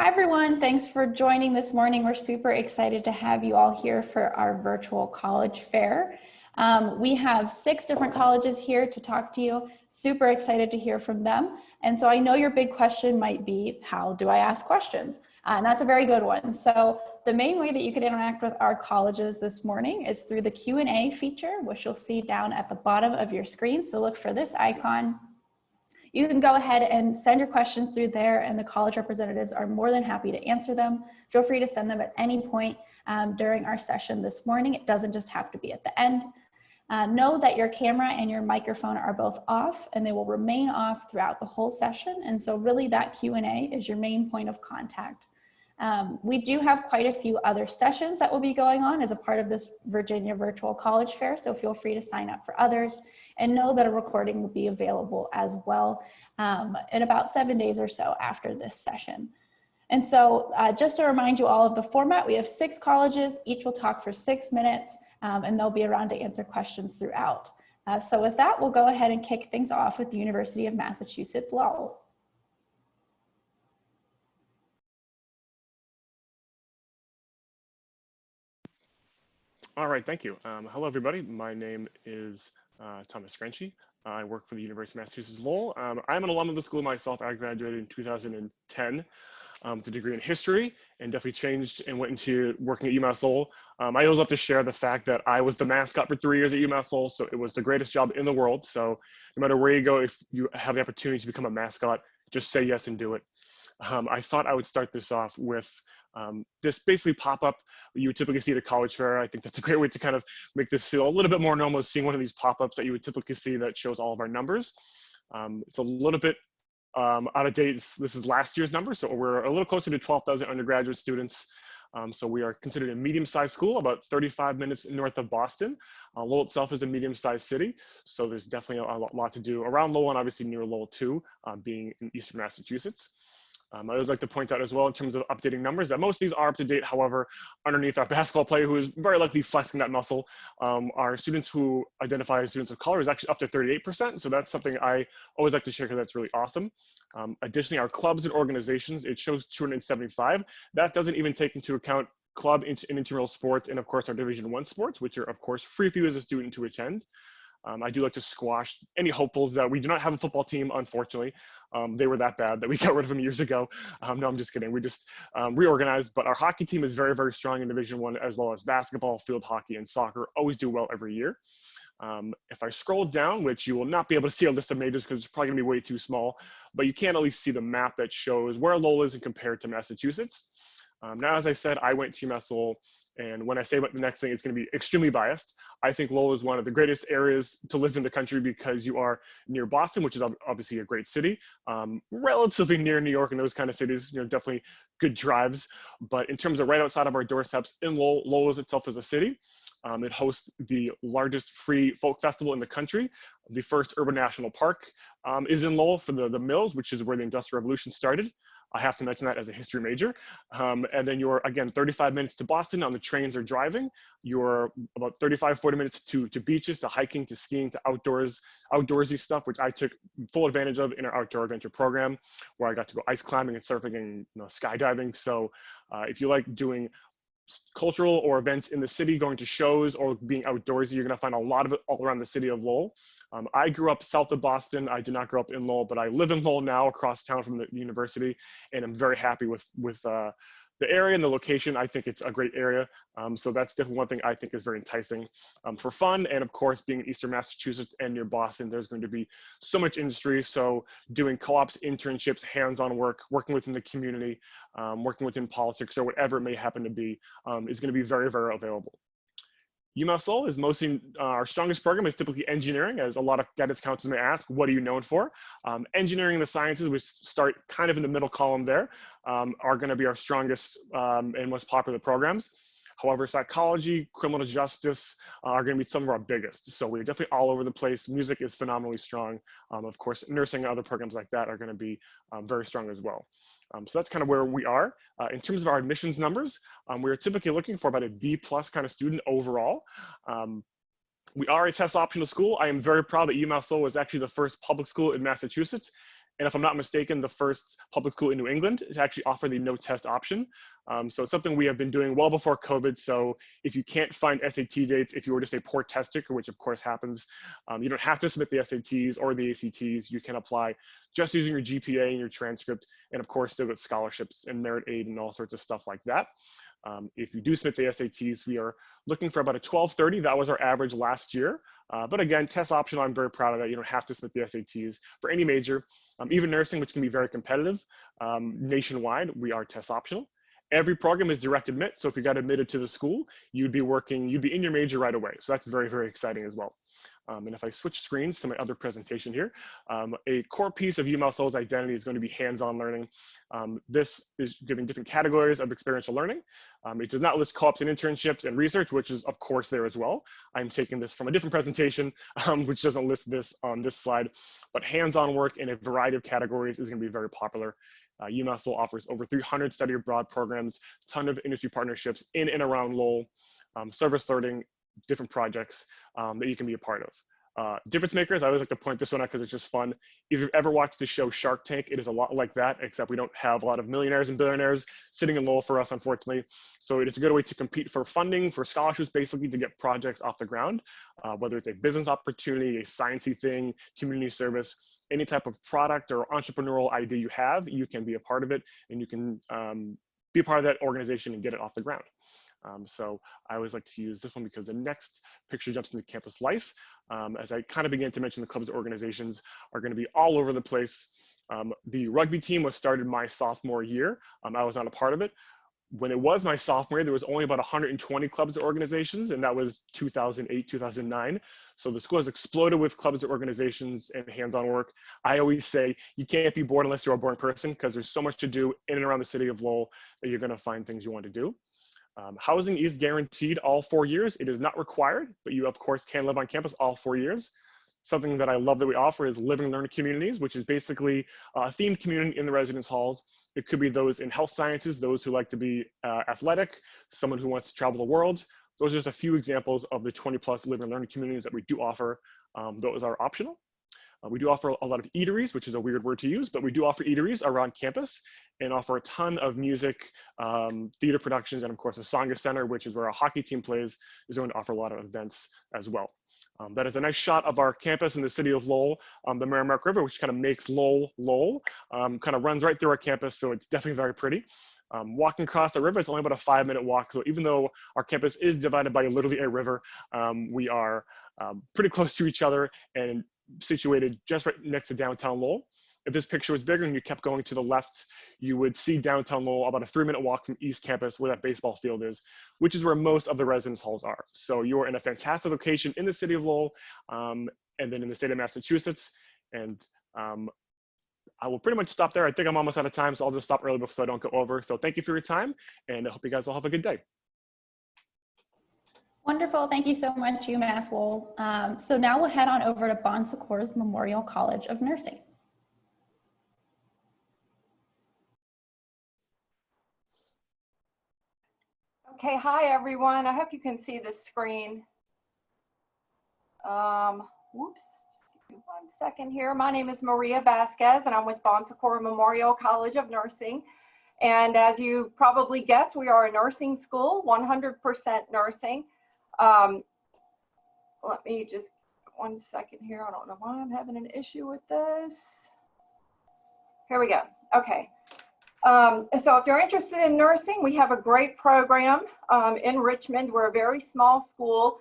Hi, everyone. Thanks for joining this morning. We're super excited to have you all here for our virtual college fair. We have 6 different colleges here to talk to you. Super excited to hear from them. And so I know your big question might be, how do I ask questions? And that's a very good one. So the main way that you can interact with our colleges this morning is through the Q&A feature, which you'll see down at the bottom of your screen. So look for this icon. You can go ahead and send your questions through there, and the college representatives are more than happy to answer them. Feel free to send them at any point during our session this morning. It doesn't just have to be at the end. Know that your camera and your microphone are both off, and they will remain off throughout the whole session. And so really that Q&A is your main point of contact. We do have quite a few other sessions that will be going on as a part of this Virginia Virtual College Fair, so feel free to sign up for others, and know that a recording will be available as well in about 7 days or so after this session. And so just to remind you all of the format, we have 6 colleges, each will talk for 6 minutes, and they'll be around to answer questions throughout. So with that, we'll go ahead and kick things off with the University of Massachusetts Lowell. All right, thank you. Hello, everybody. My name is Thomas Screnchey. I work for the University of Massachusetts Lowell. I'm an alum of the school myself. I graduated in 2010 with a degree in history and definitely changed and went into working at UMass Lowell. I always love to share the fact that I was the mascot for 3 years at UMass Lowell, so it was the greatest job in the world. So no matter where you go, if you have the opportunity to become a mascot, just say yes and do it. I thought I would start this off with this basically pop-up you would typically see at a college fair. I think that's a great way to kind of make this feel a little bit more normal, seeing one of these pop-ups that you would typically see that shows all of our numbers. It's a little bit out of date. This is last year's number, so we're a little closer to 12,000 undergraduate students. So we are considered a medium-sized school, about 35 minutes north of Boston. Lowell itself is a medium-sized city, so there's definitely a lot to do around Lowell and obviously near Lowell too, being in Eastern Massachusetts. I always like to point out as well in terms of updating numbers that most of these are up to date. However, underneath our basketball player who is very likely flexing that muscle, our students who identify as students of color is actually up to 38%. So that's something I always like to share because that's really awesome. Additionally, our clubs and organizations, it shows 275. That doesn't even take into account club and intramural sports and of course our Division I sports, which are of course free for you as a student to attend. I do like to squash any hopefuls that we do not have a football team, unfortunately. They were that bad that we got rid of them years ago. No, I'm just kidding. We just reorganized, but our hockey team is very, very strong in Division I, as well as basketball, field hockey, and soccer always do well every year. If I scroll down, which you will not be able to see a list of majors because it's probably gonna be way too small, but you can at least see the map that shows where Lowell is compared to Massachusetts. Now, as I said, I went to UMass Lowell, and when I say about the next thing, it's going to be extremely biased. I think Lowell is one of the greatest areas to live in the country because you are near Boston, which is obviously a great city, relatively near New York and those kind of cities, you know, definitely good drives. But in terms of right outside of our doorsteps in Lowell, Lowell itself is a city. It hosts the largest free folk festival in the country. The first urban national park is in Lowell for the mills, which is where the Industrial Revolution started. I have to mention that as a history major. And then you're, again, 35 minutes to Boston on the trains or driving. You're about 35, 40 minutes to beaches, to hiking, to skiing, to outdoorsy stuff, which I took full advantage of in our outdoor adventure program, where I got to go ice climbing and surfing and skydiving. So if you like doing cultural or events in the city, going to shows or being outdoorsy, you're going to find a lot of it all around the city of Lowell. I grew up south of Boston. I did not grow up in Lowell, but I live in Lowell now, across town from the university, and I'm very happy with the area and the location. I think it's a great area. So that's definitely one thing I think is very enticing for fun. And of course, being in Eastern Massachusetts and near Boston, there's going to be so much industry. So doing co-ops, internships, hands-on work, working within the community, working within politics or whatever it may happen to be, is going to be very, very available. UMass Lowell is mostly, our strongest program is typically engineering, as a lot of guidance counselors may ask, what are you known for? Engineering and the sciences, which start kind of in the middle column there, are going to be our strongest and most popular programs. However, psychology, criminal justice are going to be some of our biggest. So we're definitely all over the place. Music is phenomenally strong. Of course, nursing and other programs like that are going to be very strong as well. So that's kind of where we are. In terms of our admissions numbers, we're typically looking for about a B+ kind of student overall. We are a test optional school. I am very proud that UMass Lowell was actually the first public school in Massachusetts and if I'm not mistaken, the first public school in New England to actually offer the no test option. So it's something we have been doing well before COVID. So if you can't find SAT dates, if you were just a poor test taker, which of course happens, you don't have to submit the SATs or the ACTs. You can apply just using your GPA and your transcript, and of course still get scholarships and merit aid and all sorts of stuff like that. If you do submit the SATs, we are looking for about a 1230. That was our average last year. But again, test optional, I'm very proud of that. You don't have to submit the SATs for any major, even nursing, which can be very competitive. Nationwide, we are test optional. Every program is direct admit. So if you got admitted to the school, you'd be in your major right away. So that's very, very exciting as well. And if I switch screens to my other presentation here, a core piece of UMass Lowell's identity is going to be hands-on learning. This is giving different categories of experiential learning. It does not list co-ops and internships and research, which is of course there as well. I'm taking this from a different presentation, which doesn't list this on this slide, but hands-on work in a variety of categories is going to be very popular. UMass Lowell offers over 300 study abroad programs, a ton of industry partnerships in and around Lowell, service learning, different projects that you can be a part of. Difference makers, I always like to point this one out because it's just fun. If you've ever watched the show Shark Tank, it is a lot like that, except we don't have a lot of millionaires and billionaires sitting in Lowell for us, unfortunately. So it is a good way to compete for funding, for scholarships, basically to get projects off the ground, whether it's a business opportunity, a sciencey thing, community service, any type of product or entrepreneurial idea you have, you can be a part of it, and you can be a part of that organization and get it off the ground. So I always like to use this one because the next picture jumps into campus life. As I kind of began to mention, the clubs and organizations are going to be all over the place. The rugby team was started my sophomore year. I was not a part of it. When it was my sophomore year, there was only about 120 clubs or organizations, and that was 2008, 2009. So the school has exploded with clubs or organizations and hands-on work. I always say you can't be bored unless you're a boring person, because there's so much to do in and around the city of Lowell that you're going to find things you want to do. Housing is guaranteed all 4 years. It is not required, but you of course can live on campus all 4 years. Something that I love that we offer is living and learning communities, which is basically a themed community in the residence halls. It could be those in health sciences, those who like to be athletic, someone who wants to travel the world. Those are just a few examples of the 20+ living and learning communities that we do offer. Those are optional. We do offer a lot of eateries, which is a weird word to use, but we do offer eateries around campus and offer a ton of music, theater productions, and of course, the Songa Center, which is where our hockey team plays, is going to offer a lot of events as well. That is a nice shot of our campus in the city of Lowell, the Merrimack River, which kind of makes Lowell, Lowell, kind of runs right through our campus, so it's definitely very pretty. Walking across the river, it's only about a 5-minute walk, so even though our campus is divided by literally a river, we are pretty close to each other and situated just right next to downtown Lowell. If this picture was bigger and you kept going to the left, you would see downtown Lowell, about a 3-minute walk from East Campus where that baseball field is, which is where most of the residence halls are. So you're in a fantastic location in the city of Lowell, and then in the state of Massachusetts. And I will pretty much stop there. I think I'm almost out of time, so I'll just stop early so I don't go over. So thank you for your time, and I hope you guys all have a good day. Wonderful. Thank you so much, UMass Lowell. So now we'll head on over to Bon Secours Memorial College of Nursing. Okay, hi everyone. I hope you can see the screen. Whoops, just give me 1 second here. My name is Maria Vasquez and I'm with Bon Secours Memorial College of Nursing. And as you probably guessed, we are a nursing school, 100% nursing. Let me just 1 second here. I don't know why I'm having an issue with this. Here we go. Okay. So if you're interested in nursing, we have a great program in Richmond. We're a very small school.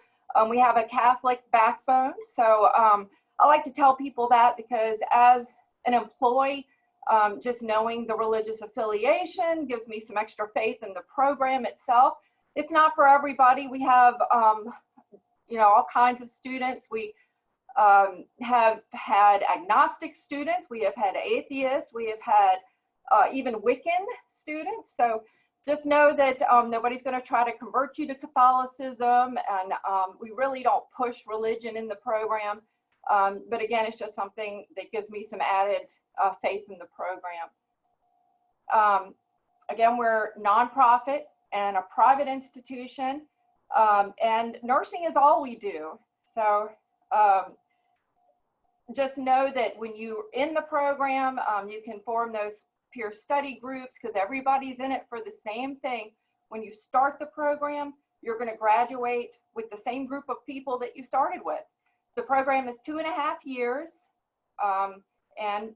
We have a Catholic backbone. So I like to tell people that because as an employee, just knowing the religious affiliation gives me some extra faith in the program itself. It's not for everybody. We have, you know, all kinds of students. We have had agnostic students. We have had atheists. We have had even Wiccan students. So just know that nobody's going to try to convert you to Catholicism, and we really don't push religion in the program. But again, it's just something that gives me some added faith in the program. Again, we're nonprofit and a private institution, and nursing is all we do. So just know that when you're in the program, you can form those peer study groups because everybody's in it for the same thing. When you start the program, you're going to graduate with the same group of people that you started with. The program is 2.5 years, and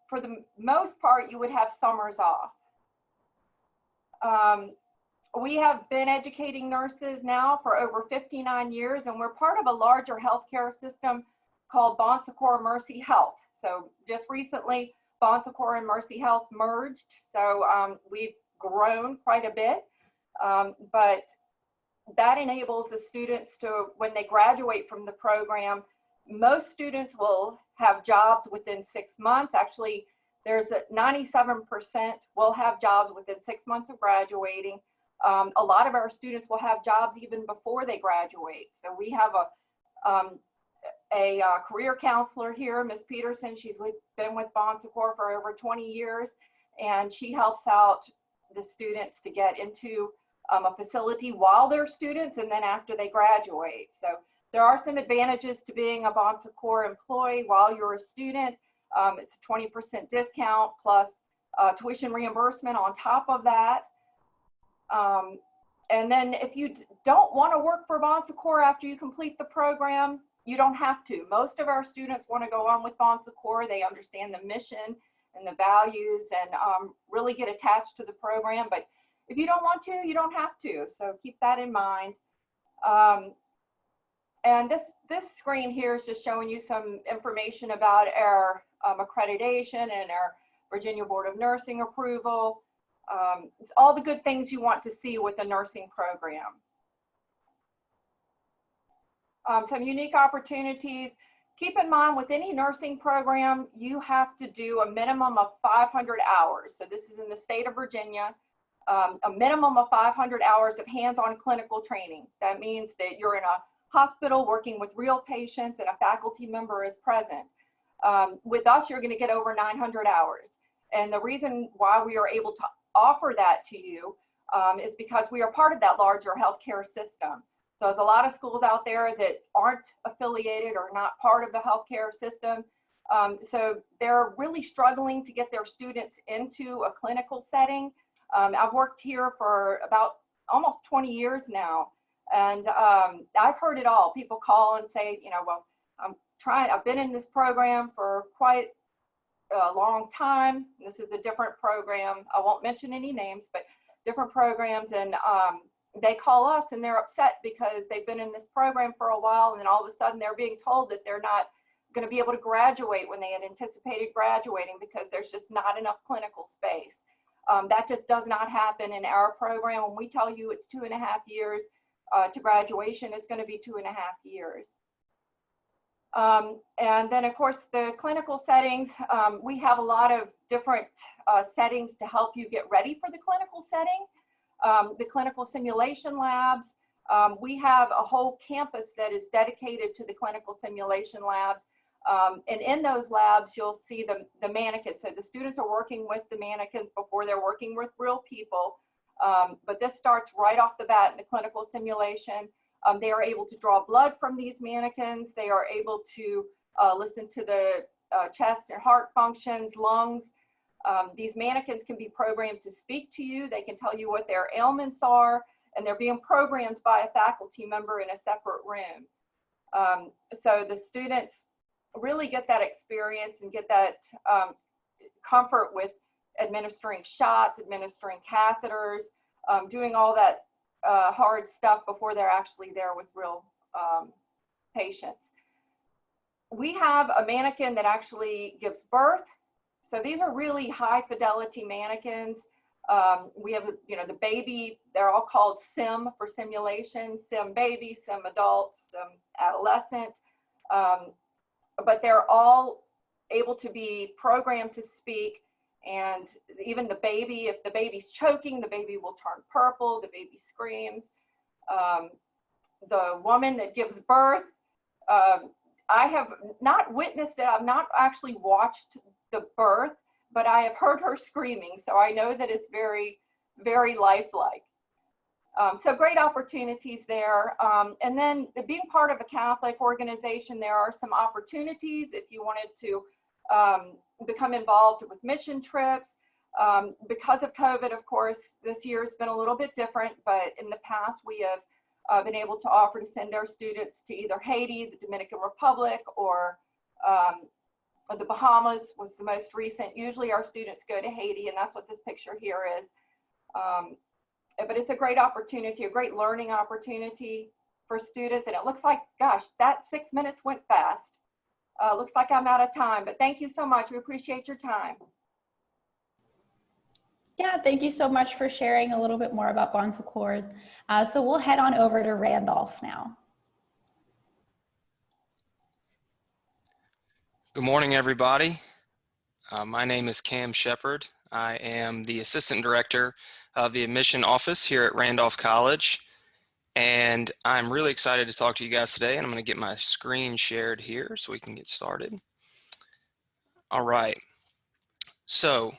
for the most part, you would have summers off. We have been educating nurses now for over 59 years, and we're part of a larger healthcare system called Bon Secours Mercy Health. So just recently, Bon Secours and Mercy Health merged, so we've grown quite a bit, but that enables the students to, when they graduate from the program, most students will have jobs within 6 months. Actually, there's a 97% will have jobs within 6 months of graduating. A lot of our students will have jobs even before they graduate. So we have a career counselor here, Ms. Peterson. She's been with Bon Secours for over 20 years, and she helps out the students to get into a facility while they're students and then after they graduate. So there are some advantages to being a Bon Secours employee while you're a student. It's a 20% discount plus tuition reimbursement on top of that. And then if you don't want to work for Bon Secours after you complete the program, you don't have to. Most of our students want to go on with Bon Secours. They understand the mission and the values and really get attached to the program. But if you don't want to, you don't have to. So keep that in mind. And this screen here is just showing you some information about our accreditation and our Virginia Board of Nursing approval. It's all the good things you want to see with a nursing program. Some unique opportunities. Keep in mind with any nursing program, you have to do a minimum of 500 hours. So this is in the state of Virginia, a minimum of 500 hours of hands-on clinical training. That means that you're in a hospital working with real patients and a faculty member is present. With us, you're going to get over 900 hours. And the reason why we are able to offer that to you is because we are part of that larger healthcare system. So there's a lot of schools out there that aren't affiliated or not part of the healthcare system. So they're really struggling to get their students into a clinical setting. I've worked here for about almost 20 years now. And I've heard it all. People call and say, you know, well, I've been in this program for quite a long time. This is a different program. I won't mention any names, but different programs. And they call us and they're upset because they've been in this program for a while. And then all of a sudden they're being told that they're not going to be able to graduate when they had anticipated graduating because there's just not enough clinical space. That just does not happen in our program. When we tell you it's 2.5 years to graduation, it's going to be 2.5 years. And then of course the clinical settings, we have a lot of different settings to help you get ready for the clinical setting. The clinical simulation labs, we have a whole campus that is dedicated to the clinical simulation labs. And in those labs, you'll see the mannequins. So the students are working with the mannequins before they're working with real people. But this starts right off the bat in the clinical simulation. They are able to draw blood from these mannequins. They are able to listen to the chest and heart functions, lungs. These mannequins can be programmed to speak to you. They can tell you what their ailments are, and they're being programmed by a faculty member in a separate room. So the students really get that experience and get that comfort with administering shots, administering catheters, doing all that hard stuff before they're actually there with real patients. We have a mannequin that actually gives birth. So these are really high fidelity mannequins. We have, you know, the baby, they're all called sim for simulation, sim baby, sim adult, sim adolescent. But they're all able to be programmed to speak. And even the baby, if the baby's choking, the baby will turn purple, the baby screams. The woman that gives birth, I have not witnessed it. I've not actually watched the birth, but I have heard her screaming. So I know that it's very, very lifelike. So great opportunities there. And then being part of a Catholic organization, there are some opportunities if you wanted to become involved with mission trips. Because of COVID, of course, this year has been a little bit different, but in the past we have been able to offer to send our students to either Haiti, the Dominican Republic, or the Bahamas was the most recent. Usually our students go to Haiti, and that's what this picture here is. But it's a great opportunity, a great learning opportunity for students. And it looks like, gosh, that 6 minutes went fast. Looks like I'm out of time, but thank you so much. We appreciate your time. Yeah, thank you so much for sharing a little bit more about Bon Secours. So we'll head on over to Randolph now. Good morning, everybody. My name is Cam Shepard. I am the Assistant Director of the Admission Office here at Randolph College. And I'm really excited to talk to you guys today. And I'm going to get my screen shared here so we can get started. All right. So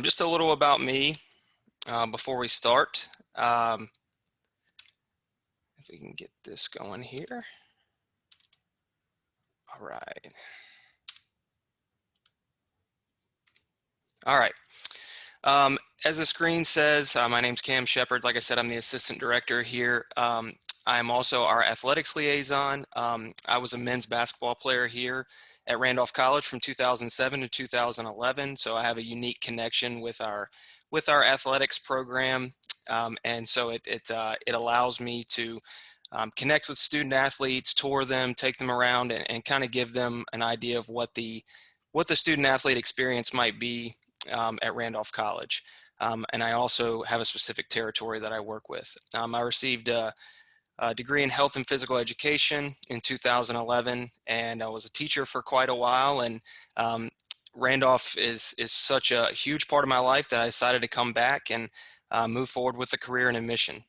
just a little about me before we start. If we can get this going here. All right. All right. As the screen says, my name's Cam Shepard. Like I said, I'm the Assistant Director here. I'm also our Athletics Liaison. I was a men's basketball player here at Randolph College from 2007 to 2011. So I have a unique connection with our athletics program. And so it allows me to connect with student athletes, tour them, take them around, and kind of give them an idea of what the student athlete experience might be at Randolph College. And I also have a specific territory that I work with. I received a degree in health and physical education in 2011, and I was a teacher for quite a while. And Randolph is such a huge part of my life that I decided to come back and move forward with a career in admission.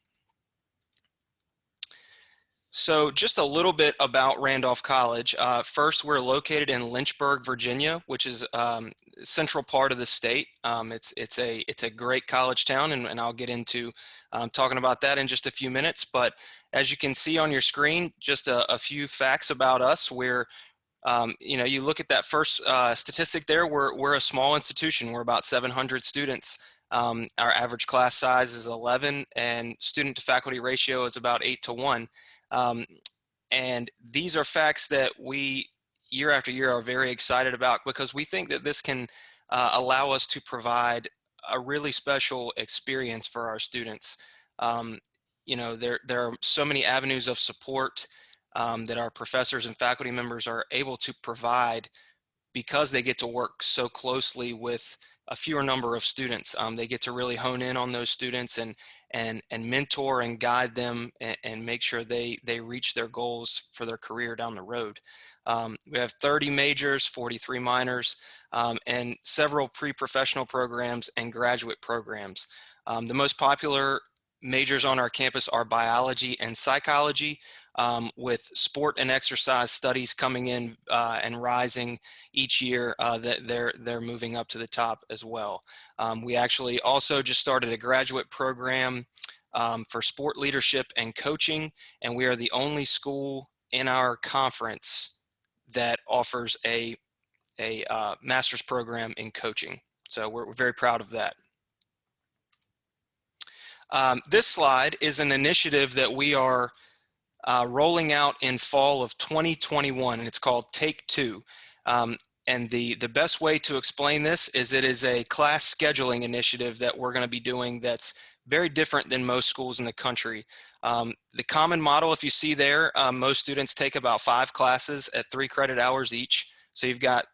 So just a little bit about Randolph College. First, we're located in Lynchburg, Virginia, which is central part of the state. It's a great college town, and I'll get into talking about that in just a few minutes. But as you can see on your screen, just a few facts about us. We're, you look at that first statistic there, we're a small institution. We're about 700 students. Our average class size is 11, and student to faculty ratio is about 8-to-1. And these are facts that we, year after year, are very excited about, because we think that this can allow us to provide a really special experience for our students. There are so many avenues of support that our professors and faculty members are able to provide because they get to work so closely with a fewer number of students. They get to really hone in on those students and mentor and guide them and make sure they reach their goals for their career down the road. We have 30 majors, 43 minors, and several pre-professional programs and graduate programs. The most popular majors on our campus are biology and psychology, with sport and exercise studies coming in and rising each year. That they're moving up to the top as well. We actually also just started a graduate program for sport leadership and coaching, and we are the only school in our conference that offers a master's program in coaching. So we're very proud of that. This slide is an initiative that we are rolling out in fall of 2021, and it's called Take Two. And the best way to explain this is it is a class scheduling initiative that we're going to be doing that's very different than most schools in the country. The common model, if you see there, most students take about 5 classes at 3 credit hours each. So you've got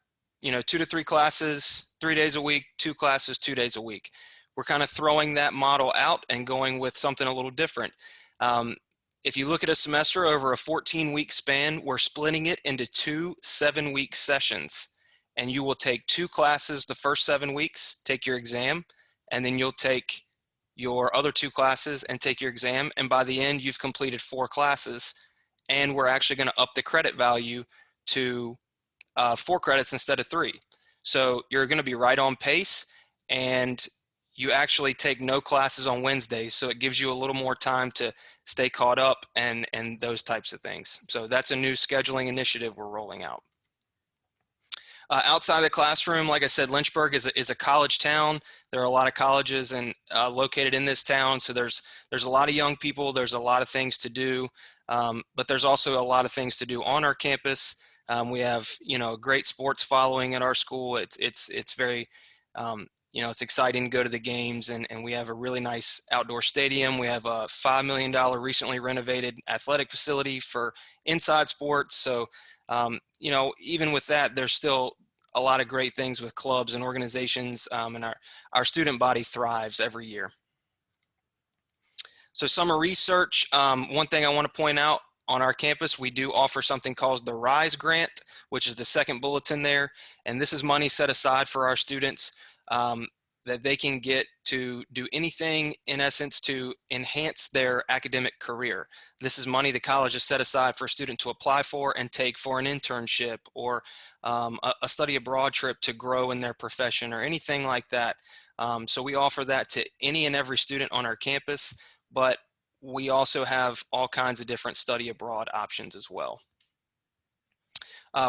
2 to 3 classes 3 days a week, 2 classes 2 days a week. We're kind of throwing that model out and going with something a little different. If you look at a semester over a 14-week span, we're splitting it into 2 7-week sessions. And you will take 2 classes the first 7 weeks, take your exam, and then you'll take your other 2 classes and take your exam. And by the end, you've completed 4 classes. And we're actually going to up the credit value to 4 credits instead of 3. So you're going to be right on pace, and you actually take no classes on Wednesdays, so it gives you a little more time to stay caught up and those types of things. So that's a new scheduling initiative we're rolling out. Outside the classroom, like I said, Lynchburg is a college town. There are a lot of colleges located in this town, so there's a lot of young people. There's a lot of things to do, but there's also a lot of things to do on our campus. We have, a great sports following at our school. It's very, it's exciting to go to the games, and we have a really nice outdoor stadium. We have a $5 million recently renovated athletic facility for inside sports. So, even with that, there's still a lot of great things with clubs and organizations, and our student body thrives every year. So summer research, one thing I want to point out, on our campus, we do offer something called the RISE grant, which is the second bulletin there. And this is money set aside for our students that they can get to do anything, in essence, to enhance their academic career. This is money the college has set aside for a student to apply for and take for an internship or a study abroad trip to grow in their profession or anything like that. So we offer that to any and every student on our campus, but we also have all kinds of different study abroad options as well.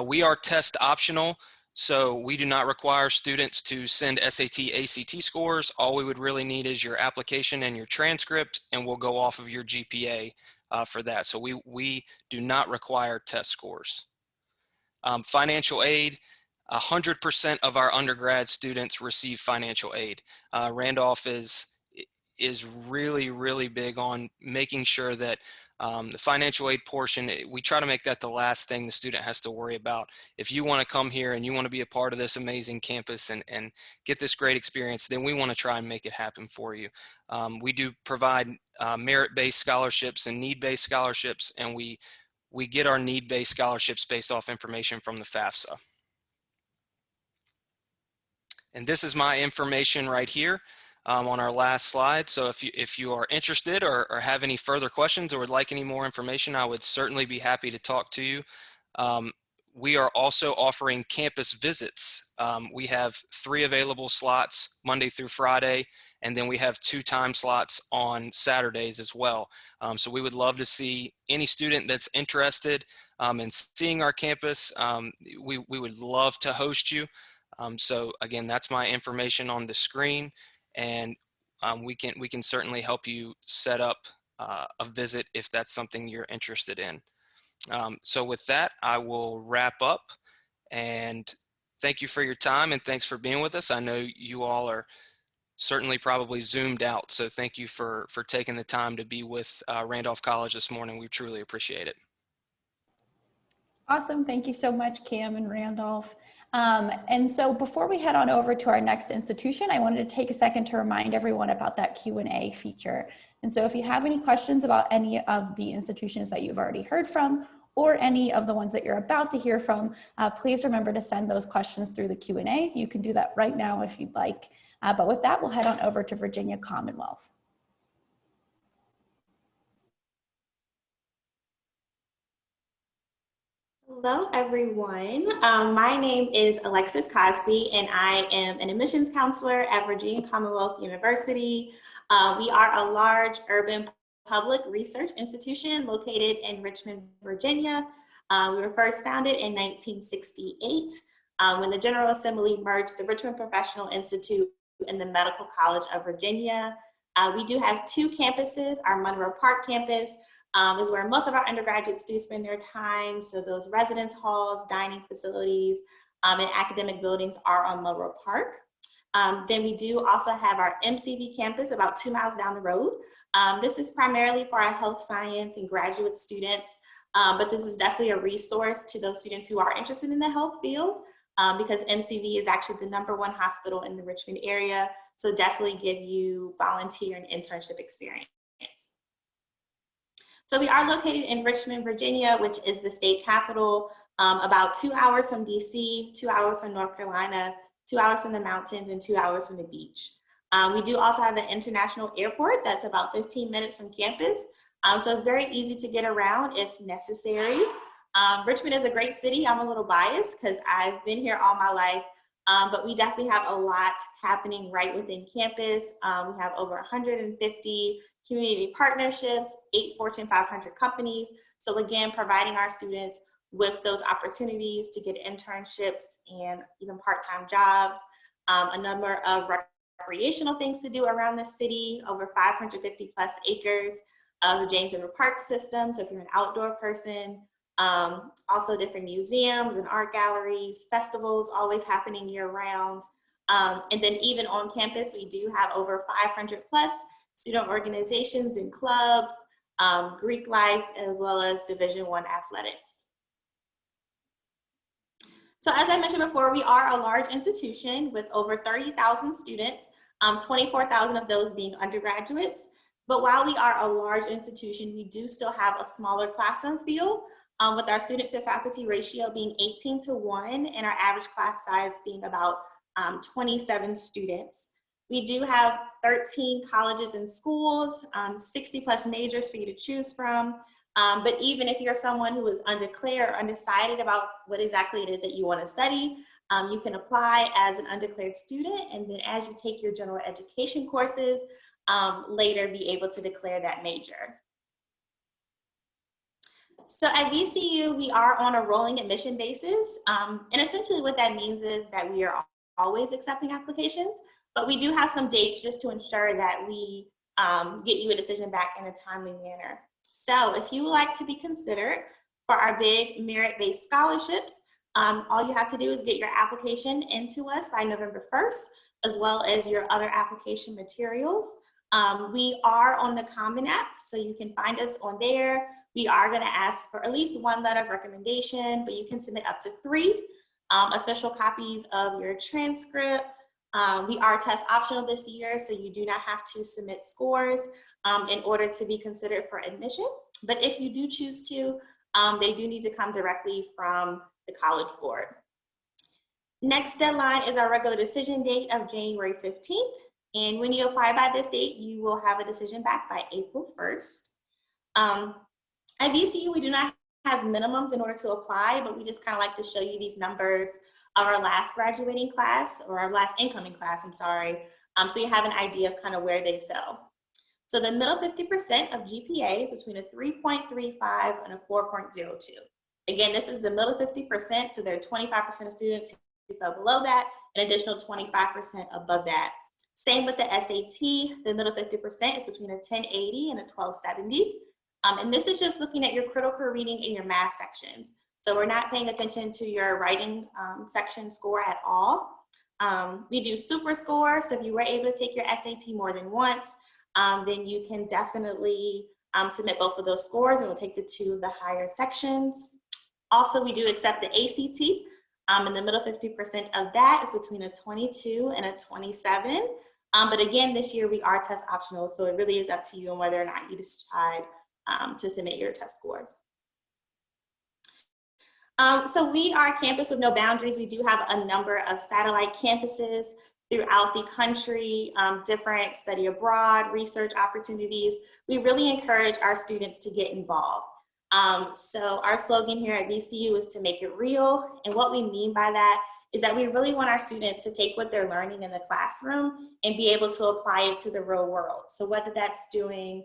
We are test optional, so we do not require students to send SAT, ACT scores. All we would really need is your application and your transcript, and we'll go off of your GPA for that. So we do not require test scores. Financial aid, 100% of our undergrad students receive financial aid. Randolph is really, really big on making sure that the financial aid portion, we try to make that the last thing the student has to worry about. If you want to come here and you want to be a part of this amazing campus and get this great experience, then we want to try and make it happen for you. We do provide merit-based scholarships and need-based scholarships, and we get our need-based scholarships based off information from the FAFSA. And this is my information right here. On our last slide. So if you are interested or have any further questions or would like any more information, I would certainly be happy to talk to you. We are also offering campus visits. We have 3 available slots Monday through Friday, and then we have 2 time slots on Saturdays as well. So we would love to see any student that's interested in seeing our campus. We would love to host you. So again, that's my information on the screen. And we can certainly help you set up a visit if that's something you're interested in. So with that, I will wrap up, and thank you for your time and thanks for being with us. I know you all are certainly probably zoomed out, so thank you for taking the time to be with Randolph College this morning. We truly appreciate it. Awesome. Thank you so much, Cam and Randolph. And so before we head on over to our next institution, I wanted to take a second to remind everyone about that Q&A feature. And so if you have any questions about any of the institutions that you've already heard from, or any of the ones that you're about to hear from, please remember to send those questions through the Q&A. You can do that right now if you'd like. But with that, we'll head on over to Virginia Commonwealth. Hello, everyone. My name is Alexis Cosby, and I am an admissions counselor at Virginia Commonwealth University. We are a large urban public research institution located in Richmond, Virginia. We were first founded in 1968 when the General Assembly merged the Richmond Professional Institute and the Medical College of Virginia. We do have 2 campuses. Our Monroe Park campus is where most of our undergraduates do spend their time. So those residence halls, dining facilities, and academic buildings are on Monroe Park. Then we do also have our McV campus about 2 miles down the road. This is primarily for our health science and graduate students, but this is definitely a resource to those students who are interested in the health field, because McV is actually the #1 hospital in the Richmond area. So definitely give you volunteer and internship experience. So we are located in Richmond, Virginia, which is the state capital, about 2 hours from DC, 2 hours from North Carolina, 2 hours from the mountains, and 2 hours from the beach. We do also have an international airport that's about 15 minutes from campus. So it's very easy to get around if necessary. Richmond is a great city. I'm a little biased because I've been here all my life, But we definitely have a lot happening right within campus. We have over 150 community partnerships, 8 Fortune 500 companies. So again, providing our students with those opportunities to get internships and even part-time jobs. A number of recreational things to do around the city, over 550 plus acres of the James River Park system. So if you're an outdoor person, also different museums and art galleries, festivals always happening year round. And then even on campus, we do have over 500 plus student organizations and clubs, Greek life, as well as Division I athletics. So as I mentioned before, we are a large institution with over 30,000 students, 24,000 of those being undergraduates. But while we are a large institution, we do still have a smaller classroom feel, with our student to faculty ratio being 18:1 and our average class size being about 27 students. We do have 13 colleges and schools, 60 plus majors for you to choose from. But even if you're someone who is undeclared or undecided about what exactly it is that you want to study, you can apply as an undeclared student, and then as you take your general education courses, later be able to declare that major. So at VCU, we are on a rolling admission basis. And essentially what that means is that we are always accepting applications, but we do have some dates just to ensure that we get you a decision back in a timely manner. So if you would like to be considered for our big merit-based scholarships, all you have to do is get your application into us by November 1st, as well as your other application materials. We are on the Common app, so you can find us on there. We are going to ask for at least 1 letter of recommendation, but you can submit up to 3 official copies of your transcript. We are test optional this year, so you do not have to submit scores in order to be considered for admission. But if you do choose to, they do need to come directly from the College Board. Next deadline is our regular decision date of January 15th. And when you apply by this date, you will have a decision back by April 1st. At VCU, we do not have minimums in order to apply, but we just kind of like to show you these numbers of our last graduating class, or our last incoming class, I'm sorry. So you have an idea of kind of where they fell. So the middle 50% of GPA is between a 3.35 and a 4.02. Again, this is the middle 50%, so there are 25% of students who fell below that, an additional 25% above that. Same with the SAT, the middle 50% is between a 1080 and a 1270. And this is just looking at your critical reading and your math sections. So we're not paying attention to your writing section score at all. We do super score, so if you were able to take your SAT more than once, then you can definitely submit both of those scores, and we'll take the 2 of the higher sections. Also, we do accept the ACT, and the middle 50% of that is between a 22 and a 27. But again, this year we are test optional, so it really is up to you on whether or not you decide to submit your test scores. So we are a campus with no boundaries. We do have a number of satellite campuses throughout the country, different study abroad, research opportunities. We really encourage our students to get involved. So our slogan here at VCU is to make it real. And what we mean by that is that we really want our students to take what they're learning in the classroom and be able to apply it to the real world. So whether that's doing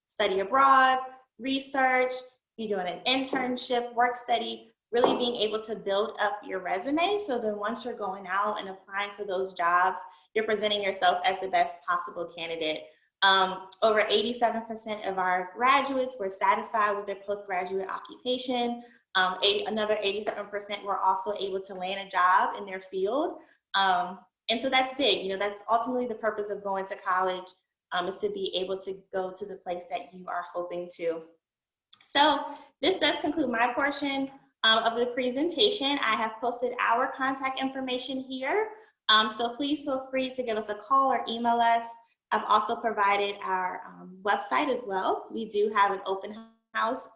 study abroad, research, you're doing an internship, work study, really being able to build up your resume, so then once you're going out and applying for those jobs, you're presenting yourself as the best possible candidate. Over 87% of our graduates were satisfied with their postgraduate occupation. Another 87% were also able to land a job in their field. And so that's big. You know, that's ultimately the purpose of going to college, is to be able to go to the place that you are hoping to. So this does conclude my portion of the presentation. I have posted our contact information here. So please feel free to give us a call or email us. I've also provided our website as well. We do have an open house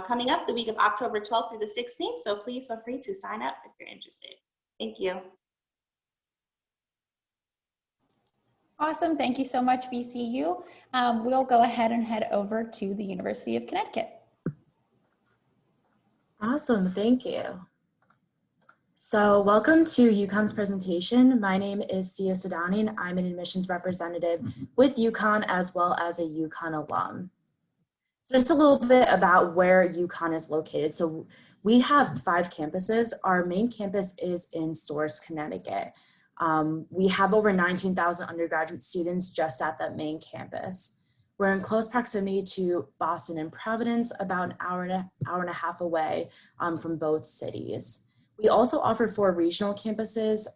coming up the week of October 12th through the 16th. So please feel free to sign up if you're interested. Thank you. Awesome. Thank you so much, VCU. We'll go ahead and head over to the University of Connecticut. Awesome, thank you. So welcome to Ucon's presentation. My name is Sia Sudani and I'm an admissions representative with Uconn as well as a Uconn alum. So just a little bit about where Uconn is located. So we have 5 campuses. Our main campus is in Source, Connecticut. We have over 19,000 undergraduate students just at that main campus. We're in close proximity to Boston and Providence, about an hour and a half away from both cities. We also offer 4 regional campuses.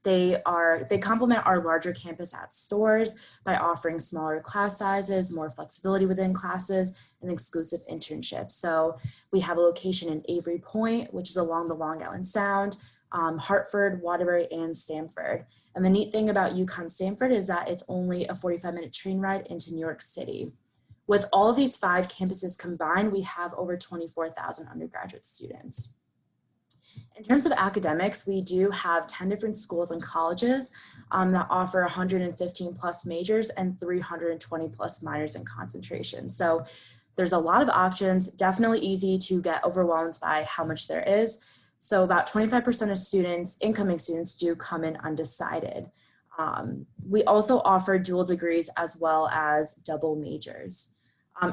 They complement our larger campus at Stores by offering smaller class sizes, more flexibility within classes, and exclusive internships. So we have a location in Avery Point, which is along the Long Island Sound, Hartford, Waterbury, and Stamford. And the neat thing about Yukon Stamford is that it's only a 45-minute train ride into New York City. With all of these 5 campuses combined, we have over 24,000 undergraduate students. In terms of academics, we do have 10 different schools and colleges that offer 115 plus majors and 320 plus minors and concentrations. So there's a lot of options, definitely easy to get overwhelmed by how much there is. So about 25% of students, incoming students, do come in undecided. We also offer dual degrees as well as double majors.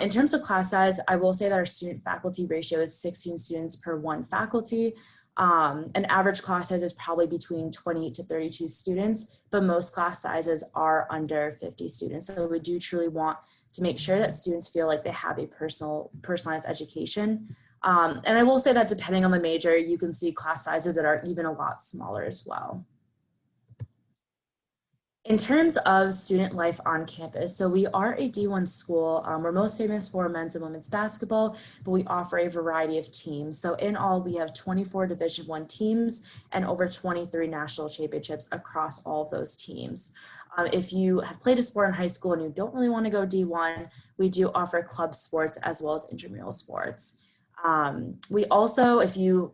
In terms of class size, I will say that our student faculty ratio is 16 students per 1 faculty. An average class size is probably between 28 to 32 students, but most class sizes are under 50 students. So we do truly want to make sure that students feel like they have a personalized education. And I will say that depending on the major, you can see class sizes that are even a lot smaller as well. In terms of student life on campus, so we are a D1 school. We're most famous for men's and women's basketball, but we offer a variety of teams. So in all, we have 24 Division I teams and over 23 national championships across all of those teams. If you have played a sport in high school and you don't really want to go D1, we do offer club sports as well as intramural sports. We also, if you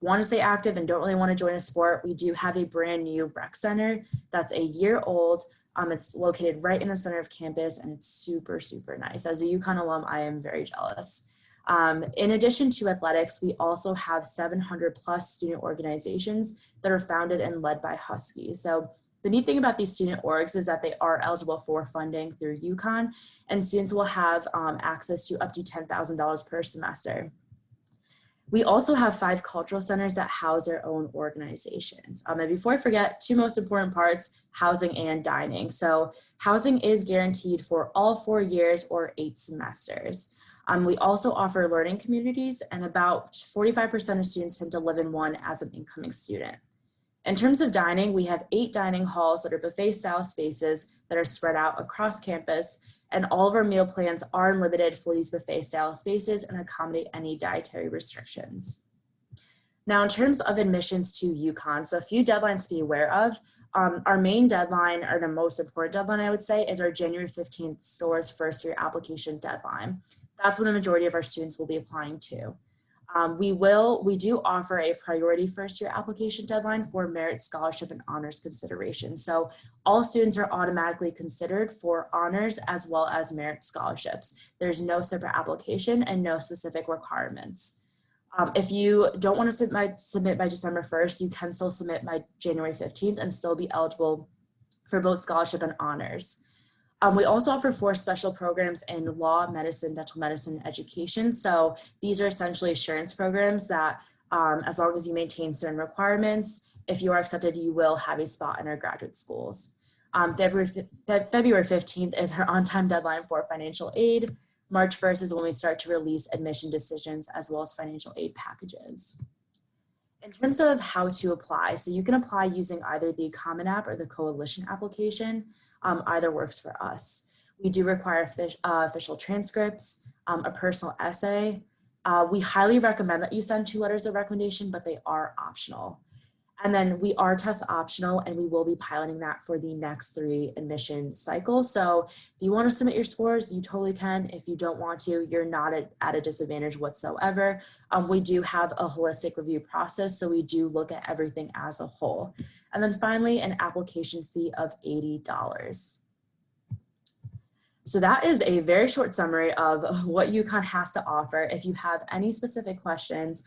want to stay active and don't really want to join a sport, we do have a brand new rec center that's a year old. It's located right in the center of campus and it's super, super nice. As a Yukon alum, I am very jealous. In addition to athletics, we also have 700 plus student organizations that are founded and led by Huskies. So the neat thing about these student orgs is that they are eligible for funding through Yukon, and students will have access to up to $10,000 per semester. We also have 5 cultural centers that house their own organizations. And before I forget, 2 most important parts, housing and dining. So housing is guaranteed for all 4 years or 8 semesters. We also offer learning communities, and about 45% of students tend to live in one as an incoming student. In terms of dining, we have 8 dining halls that are buffet style spaces that are spread out across campus, and all of our meal plans are unlimited for these buffet style spaces and accommodate any dietary restrictions. Now, in terms of admissions to Yukon, so a few deadlines to be aware of. Our main deadline, or the most important deadline I would say, is our January 15th Stores first year application deadline. That's when the majority of our students will be applying to. We do offer a priority first year application deadline for merit, scholarship, and honors consideration. So all students are automatically considered for honors as well as merit scholarships. There's no separate application and no specific requirements. If you don't want to submit by December 1st, you can still submit by January 15th and still be eligible for both scholarship and honors. We also offer 4 special programs in law, medicine, dental medicine, and education. So these are essentially assurance programs that as long as you maintain certain requirements, if you are accepted, you will have a spot in our graduate schools. February 15th is our on-time deadline for financial aid. March 1st is when we start to release admission decisions as well as financial aid packages. In terms of how to apply, so you can apply using either the Common App or the Coalition application. Either works for us. We do require official transcripts, a personal essay. We highly recommend that you send 2 letters of recommendation, but they are optional. And then we are test optional, and we will be piloting that for the next 3 admission cycles. So if you want to submit your scores, you totally can. If you don't want to, you're not at a disadvantage whatsoever. We do have a holistic review process, so we do look at everything as a whole. And then finally, an application fee of $80. So that is a very short summary of what Yukon has to offer. If you have any specific questions,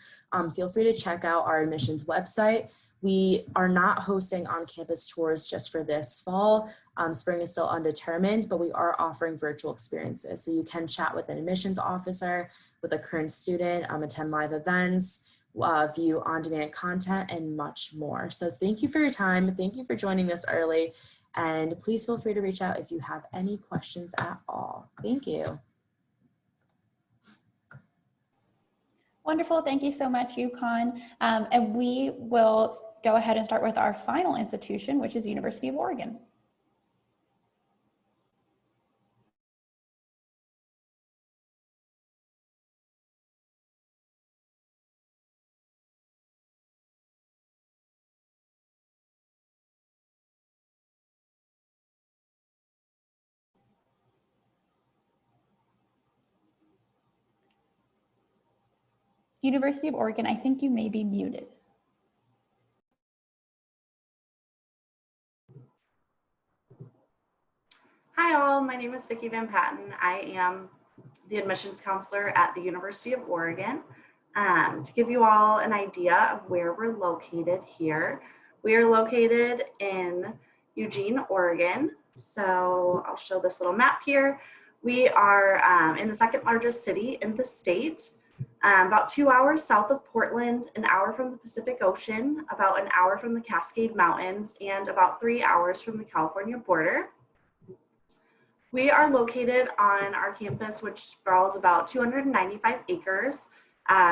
feel free to check out our admissions website. We are not hosting on-campus tours just for this fall. Spring is still undetermined, but we are offering virtual experiences. So you can chat with an admissions officer, with a current student, attend live events, view on-demand content, and much more. So thank you for your time. Thank you for joining us early. And please feel free to reach out if you have any questions at all. Thank you. Wonderful. Thank you so much, Yukon. And we will go ahead and start with our final institution, which is University of Oregon. University of Oregon, I think you may be muted. Hi all, my name is Vicki Van Patten. I am the admissions counselor at the University of Oregon. To give you all an idea of where we're located here, we are located in Eugene, Oregon. So I'll show this little map here. We are in the second largest city in the state, about 2 hours south of Portland, an hour from the Pacific Ocean, about an hour from the Cascade Mountains, and about 3 hours from the California border. We are located on our campus, which sprawls about 295 acres.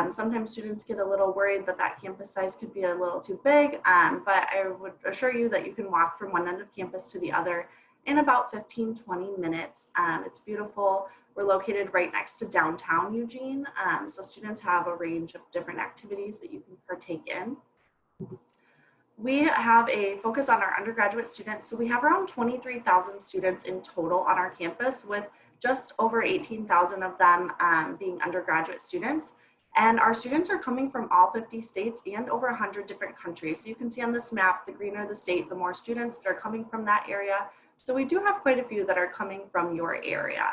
Sometimes students get a little worried that that campus size could be a little too big, but I would assure you that you can walk from one end of campus to the other in about 15-20 minutes. It's beautiful. We're located right next to downtown Eugene, so students have a range of different activities that you can partake in. We have a focus on our undergraduate students. So we have around 23,000 students in total on our campus, with just over 18,000 of them being undergraduate students. And our students are coming from all 50 states and over 100 different countries. So you can see on this map, the greener the state, the more students that are coming from that area. So we do have quite a few that are coming from your area.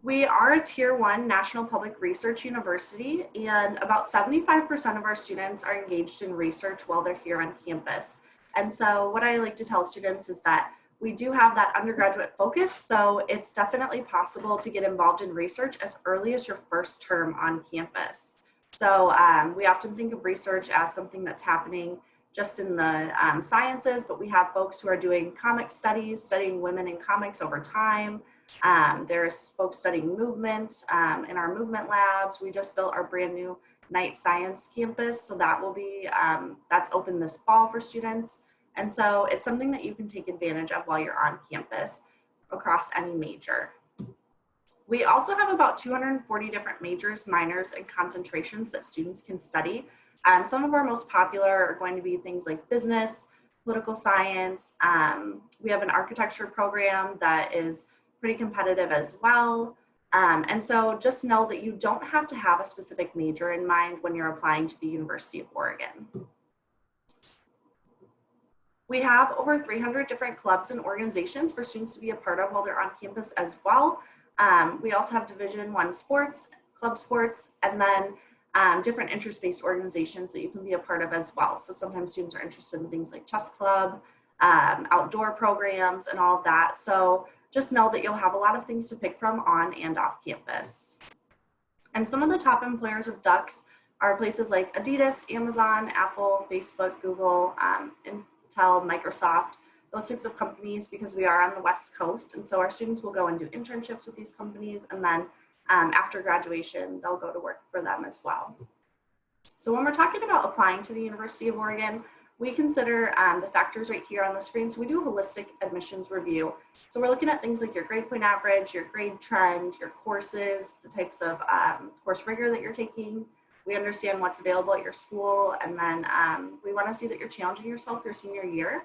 We are a Tier 1 National Public Research University, and about 75% of our students are engaged in research while they're here on campus. And so what I like to tell students is that we do have that undergraduate focus, so it's definitely possible to get involved in research as early as your first term on campus. So we often think of research as something that's happening just in the sciences, but we have folks who are doing comic studies, studying women in comics over time. There's folks studying movement in our movement labs. We just built our brand new night science campus, so that will be, that's open this fall for students. And so it's something that you can take advantage of while you're on campus across any major. We also have about 240 different majors, minors, and concentrations that students can study. Some of our most popular are going to be things like business, political science. We have an architecture program that is pretty competitive as well. And so just know that you don't have to have a specific major in mind when you're applying to the University of Oregon. We have over 300 different clubs and organizations for students to be a part of while they're on campus as well. We also have Division I sports, club sports, and then different interest-based organizations that you can be a part of as well. So sometimes students are interested in things like chess club, outdoor programs, and all of that. So just know that you'll have a lot of things to pick from on and off campus. And some of the top employers of Ducks are places like Adidas, Amazon, Apple, Facebook, Google, Intel, Microsoft, those types of companies, because we are on the West Coast. And so our students will go and do internships with these companies, and then after graduation, they'll go to work for them as well. So when we're talking about applying to the University of Oregon, we consider the factors right here on the screen. So we do a holistic admissions review. So we're looking at things like your grade point average, your grade trend, your courses, the types of course rigor that you're taking. We understand what's available at your school, and then we want to see that you're challenging yourself your senior year.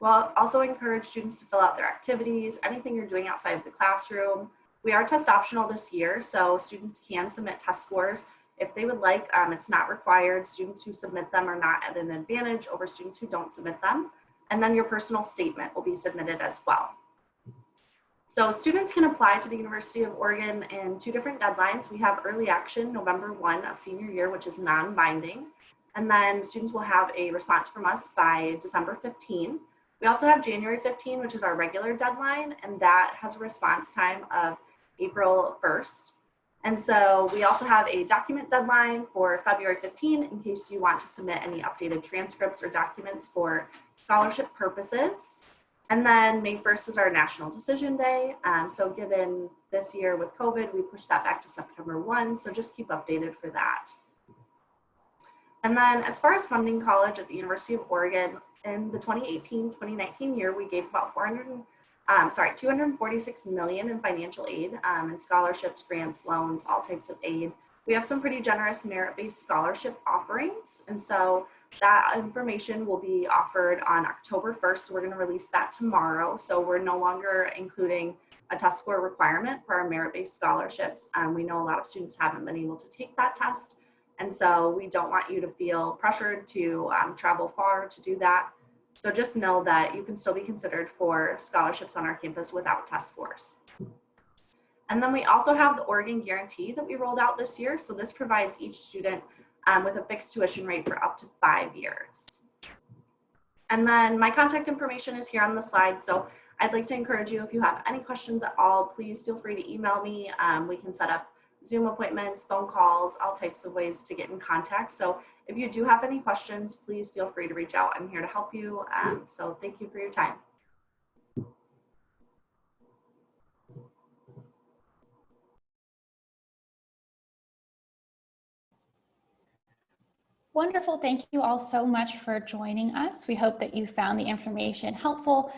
We'll also encourage students to fill out their activities, anything you're doing outside of the classroom. We are test optional this year, so students can submit test scores if they would like. It's not required. Students who submit them are not at an advantage over students who don't submit them. And then your personal statement will be submitted as well. So students can apply to the University of Oregon in 2 different deadlines. We have early action, November 1 of senior year, which is non-binding. And then students will have a response from us by December 15. We also have January 15, which is our regular deadline, and that has a response time of April 1st. And so we also have a document deadline for February 15 in case you want to submit any updated transcripts or documents for scholarship purposes. And then May 1st is our National Decision Day. So given this year with COVID, we pushed that back to September 1. So just keep updated for that. And then as far as funding college at the University of Oregon, in the 2018-2019 year, we gave about 246 million in financial aid, in scholarships, grants, loans, all types of aid. We have some pretty generous merit-based scholarship offerings. And so that information will be offered on October 1st. So we're going to release that tomorrow. So we're no longer including a test score requirement for our merit-based scholarships. We know a lot of students haven't been able to take that test. And so we don't want you to feel pressured to travel far to do that. So just know that you can still be considered for scholarships on our campus without test scores. And then we also have the Oregon Guarantee that we rolled out this year. So this provides each student with a fixed tuition rate for up to 5 years. And then my contact information is here on the slide. So I'd like to encourage you, if you have any questions at all, please feel free to email me. We can set up Zoom appointments, phone calls, all types of ways to get in contact. So if you do have any questions, please feel free to reach out. I'm here to help you. So thank you for your time. Wonderful. Thank you all so much for joining us. We hope that you found the information helpful.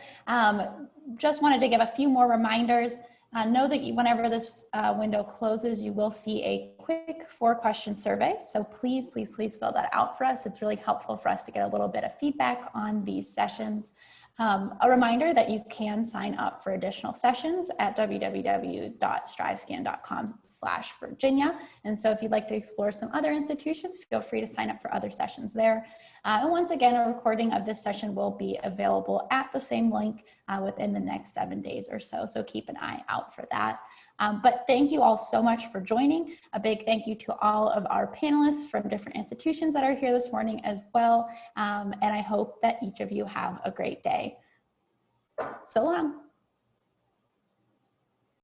Just wanted to give a few more reminders. Know that whenever this window closes, you will see a quick 4-question survey. So please, please, please fill that out for us. It's really helpful for us to get a little bit of feedback on these sessions. A reminder that you can sign up for additional sessions at www.strivescan.com/Virginia. And so if you'd like to explore some other institutions, feel free to sign up for other sessions there. And once again, a recording of this session will be available at the same link within the next 7 days or so. So keep an eye out for that. But thank you all so much for joining. A big thank you to all of our panelists from different institutions that are here this morning as well. And I hope that each of you have a great day. So long.